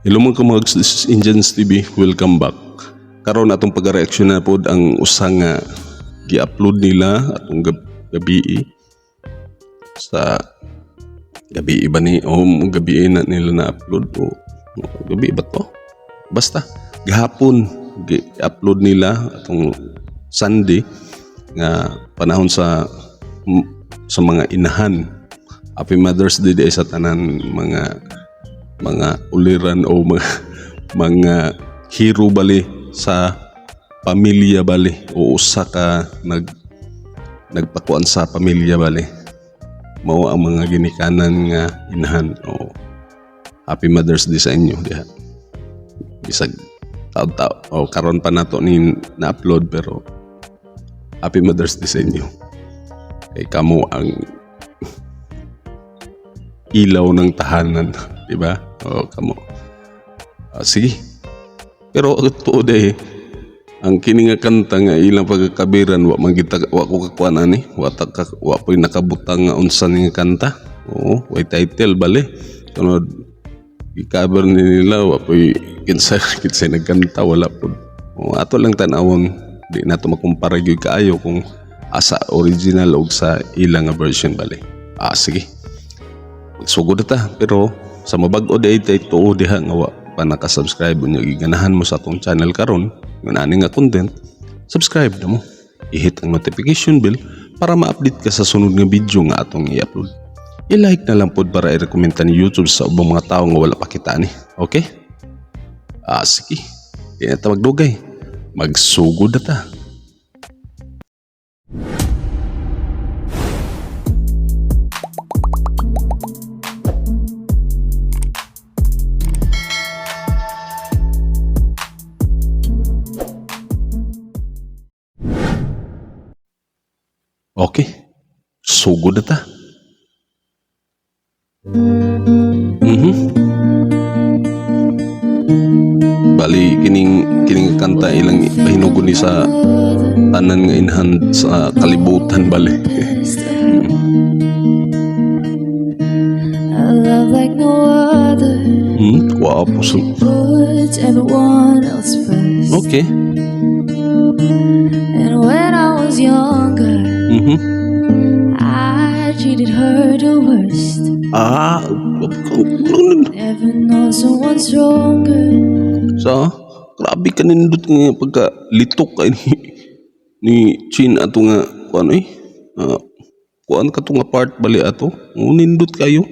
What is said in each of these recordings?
Hello mga kamags, this is Indians TV. Welcome back. Karon atong pag-reaction na pod ang usa nga gi-upload nila atong gabi sa gabi ba ni gabi na nila na-upload o gabi ba to? Basta gahapon gi-upload nila atong Sunday nga panahon sa mga inahan. Happy Mother's Day sa tanan mga uliran o mga hero bali sa pamilya bali o usa ka nagpakuan sa pamilya bali mao ang mga ginikanan nga inahan o Happy Mother's Day sa inyo diha. Bisag taon-taon o karon pa nato ni na-upload pero Happy Mother's Day sa inyo. Kay kamo ang ilaw ng tahanan, di ba? O kamo. Sige. Pero ito day ang kini nga kanta nga ilang pagkakabiran wa ko kakuan ani, wa po'y nakabutang nga unsa nga kanta. Oo, way title bali. Sunod i-cover nila wa po'y kinsa nagkanta wala pod. O ato lang tan-awon, di nato makumpara gyud kaayo kung asa original og sa ilang nga version bali. Sige. Magsugod ta pero sa mabag-o day tuo diha nga wa pa naka-subscribe unya giganahan mo sa atong channel karon nga nani nga content, subscribe na mo, i-hit ang notification bell para ma-update ka sa sunod nga video nga atong i-upload. I-like na lang pod para i-recommenda ni YouTube sa ubang mga tao nga wala pa kita ni. Okay? Sige. Di na ta magdugay. Magsugod na ta. Okay, sugod na ta. Bali, kining kanta ilang pahinugon ni sa tanan nga inhan sa kalibutan bali. A love like no other. Wapo so. Puts everyone else first. Okay. And when I was younger, I treated her the worst. Never known someone stronger. So, grabe ka nindot nga pagka litok ka ni Chin ato nga kuan ka to nga part bali ato. Nindot kayo.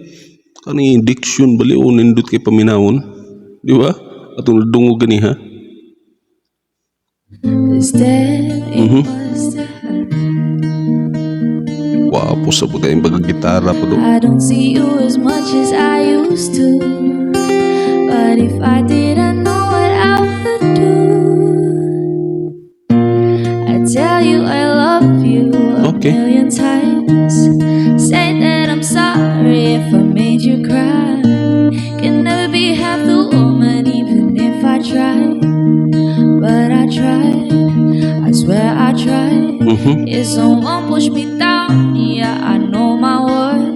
Kani diction bali nindot kay paminawon. Di ba? Atong dungog gani ha. This dead it must have hurt. Wapo sa pagkain pagkagitara po do. I don't see you as much as I used to, but if I did, I know what I would do. I tell you I love you a million times. Say that I'm sorry if I made you cry. Can never be half the woman even if I tried. But I tried, I swear I tried. If someone pushed me down, yeah, I know my worth.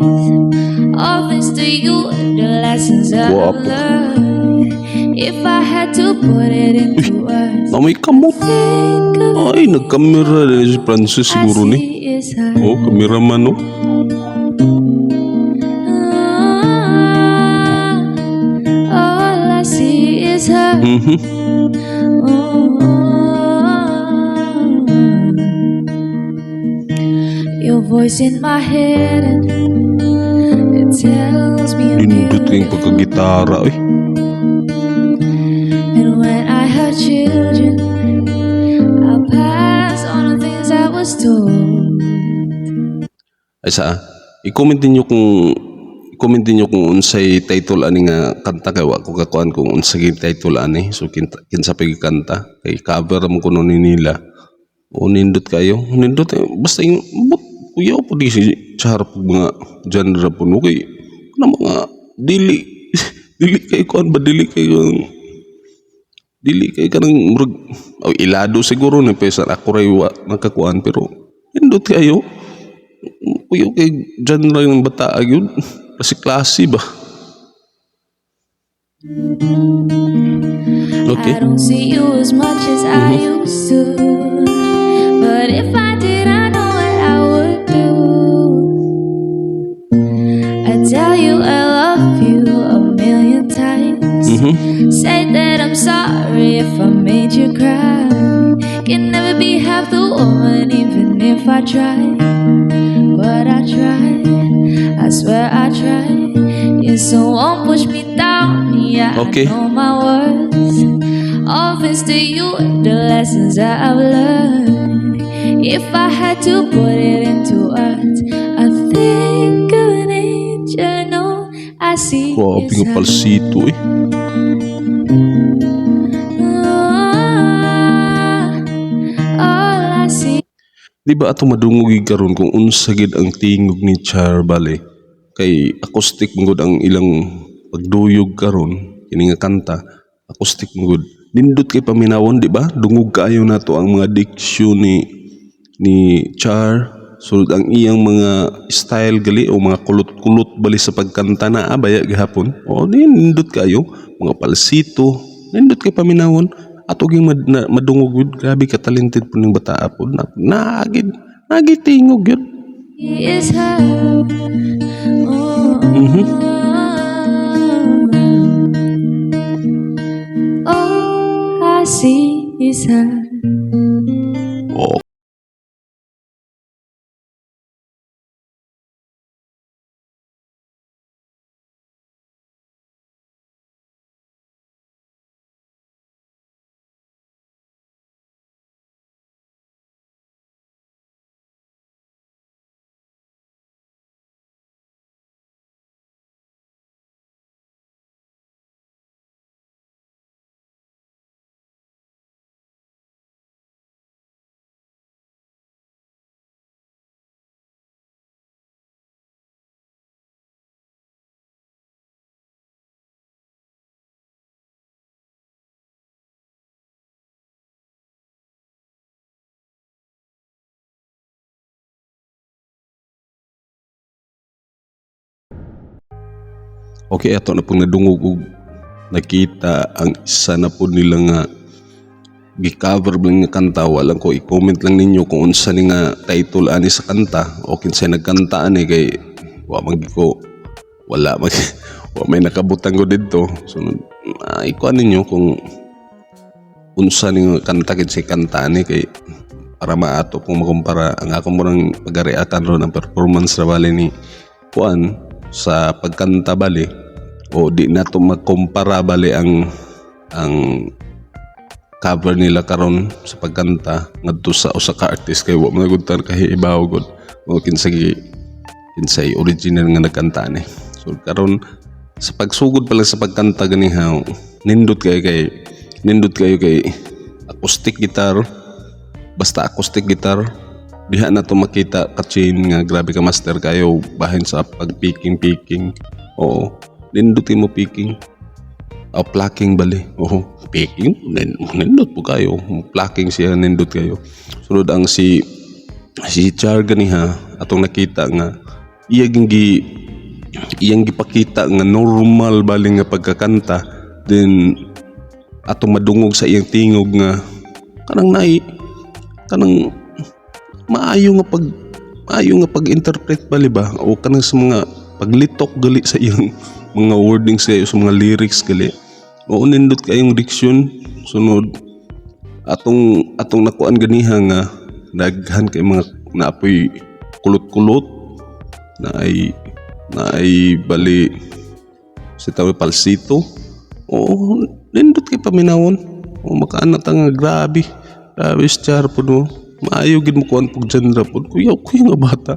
All thanks to you and the lessons I've learned. If I had to put it into words, May kamot. Ay, nagkamera rin si Francis siguro ni. Kameraman no. All I see is her. Your voice in my head and it tells me I'm Nindot yung pagkagitara ay. And when I have children, I'll pass on the things I was told. Ay i-comment niyo kung unsay title ani nga kanta kay wa ko kakuan kung unsay title ani. So kinsa pag kanta kay cover mo kuno ni nila. O nindot kayo. Nindot basta yung kuya po di si charap mga genre po no kay na mga dili kay kuan ba dili kay kanang murag ilado siguro na pesa ako ray wa nakakuan pero nindot kayo kuya kay genre ng bata yun kasi klase ba Okay. I don't see you as much as I used to. But if I did, I know what I would do. I tell you I love you a million times. Say that I'm sorry if I made you cry. Can never be half the woman, even if I try. But I try, I swear I try. You so won't push me down, yeah, Okay. I know my words. All this to you, the lessons that I've learned. If I had to put it into words, I think of an angel, no, I see Wow, his pingo heart. palsito eh. All I see. Di ba ato madungugi karon kung unsa gid ang tingog ni Char Bale? Kay acoustic mangod ang ilang pagduyog karon kini nga kanta, acoustic mangod. Nindot kay paminawon di ba? Dungog kaayo nato ang mga diksyon ni Char. Sulod ang iyang mga style gali o mga kulot-kulot bali sa pagkanta na abaya gihapon. O nindot kayo, mga palsito, nindot kay paminawon. Ato ging madungog yun. Grabe ka talented po ng bata po. Nagitingog yun. Is her. All I see is her. Oh, okay, ato na pong nadungog og nakita ang isa na po nila nga gi-cover lang nga kanta. Walang ko i-comment lang ninyo kung unsa ni nga title ani sa kanta o kinsay nagkanta ani kay wala may nakabutang ko dito. So ikuan ninyo kung unsa ni nga kanta kinsay kanta ani kay para maato kung makumpara ang akong murang pagareakan ron ang performance ra bali ni kuan sa pagkanta bali o di nato magkumpara bali ang cover nila karon sa pagkanta ngadto sa usa ka artist kay wa man gud tar kahibaw gud o kinsay original nga nagkanta ni. So karon sa pagsugod pa lang sa pagkanta ganiha nindot kayo kay acoustic guitar. Basta acoustic guitar diha na to makita ka-chain nga grabe ka master kayo bahin sa pag-picking. Oo, nindutin mo picking. O plucking bali. Oo, picking. Nindot po kayo. Plucking siya, nindot kayo. Sunod ang si Char ganiha atong nakita nga iyang gipakita nga normal bali nga pagkakanta. Then atong madungog sa iyang tingog nga kanang maayo nga pag-interpret bali ba o kanang sa mga paglitok gali sa iyang mga wordings kayo sa mga lyrics gali o nindot kayong diksyon. Sunod atong nakuan ganiha nga daghan kay mga naapoy kulot-kulot na ay bali si tawi palsito o nindot kay paminawon o makaanat nga grabe Char po no. Maayo gid mo kuan pug genre po. Kuya nga bata.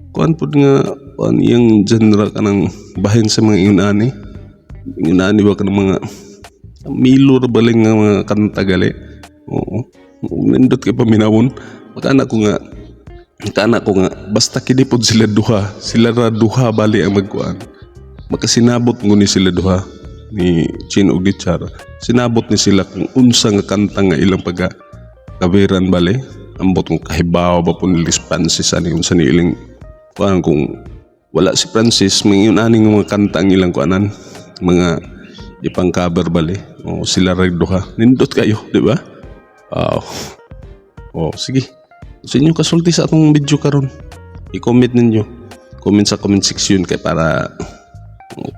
Kuan po nga kuan iyang genre kanang bahin sa mga inani. Inani ba kanang mga milor baling nga mga kanta gali. Oo. Nindot kay paminawon. Makaana ko nga basta kidipod sila ra duha bali ang magkuan. Makasinabot mo ni sila duha ni Chin ug ni Char. Sinabot ni sila kung unsa nga kanta nga ilang kabiran bali ambot kung kahibaw ba po nilis Francis ani unsa ni iling kuan kung wala si Francis mangyun ani nga mga kanta ang ilang kuanan mga ipang cover bali. O sila rin duha. Nindot kayo, di ba? Sige. Sa inyo kasulti sa atong video karon. I-comment ninyo. Comment sa comment section kay para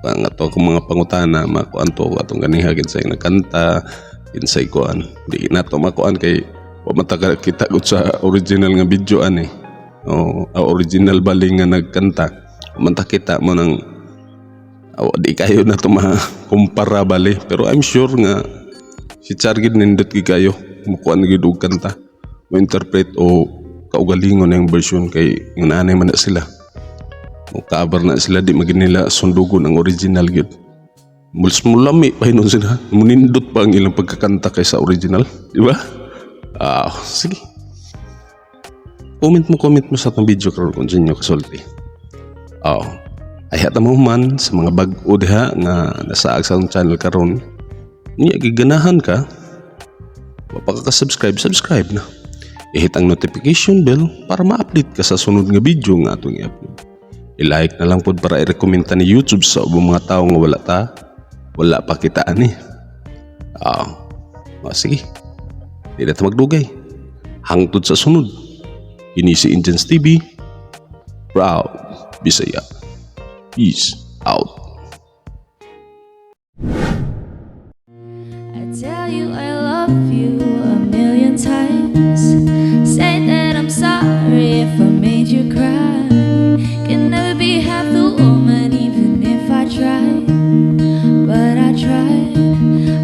ang ato akong mga pangutana makuan to atong ganiha kinsay nagkanta kinsay kuan. Di na to makuan kay wa matagal kita gud sa original nga video ani. Original bali nga nagkanta. Manta kita mo nang di kayo na to makumpara bali. Pero I'm sure nga si Chargid nindot gi kayo mukuan gid og kanta. Mo-interpret o kaugalingon ang version kay ngananay man na sila. O cover na sila di magin nila sundugon ang original gyud. Muls mulami pa hinon sila. Munindot pa ang ilang pagkakanta kaysa original, di ba? Sige. Comment mo sa atong video karon kung inyo kasulti. Ay hata mo man sa mga bag-o diha nga nasaag sa atong channel karon. Nya giganahan ka. Wa pa ka subscribe na. I-hit ang notification bell para ma-update ka sa sunod nga video nga atong i-upload. I-like na lang pod para i-recommenda ni YouTube sa ubang mga tao nga wala pa kita ani. Sige. Di na ta magdugay. Hangtod sa sunod. Kini si Indians TV. Proud Bisaya. Peace out. I tell you I love you a million times. Say that I'm sorry if I made you cry. Can never be half the woman even if I tried. But I tried,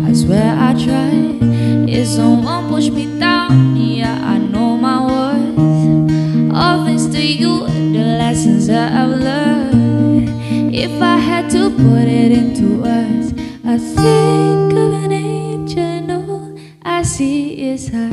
I swear I tried. If someone push me down, yeah, I know my worth. All thanks to you and the lessons that I've learned. If I had to put it into words, I think of an angel, all I see is her.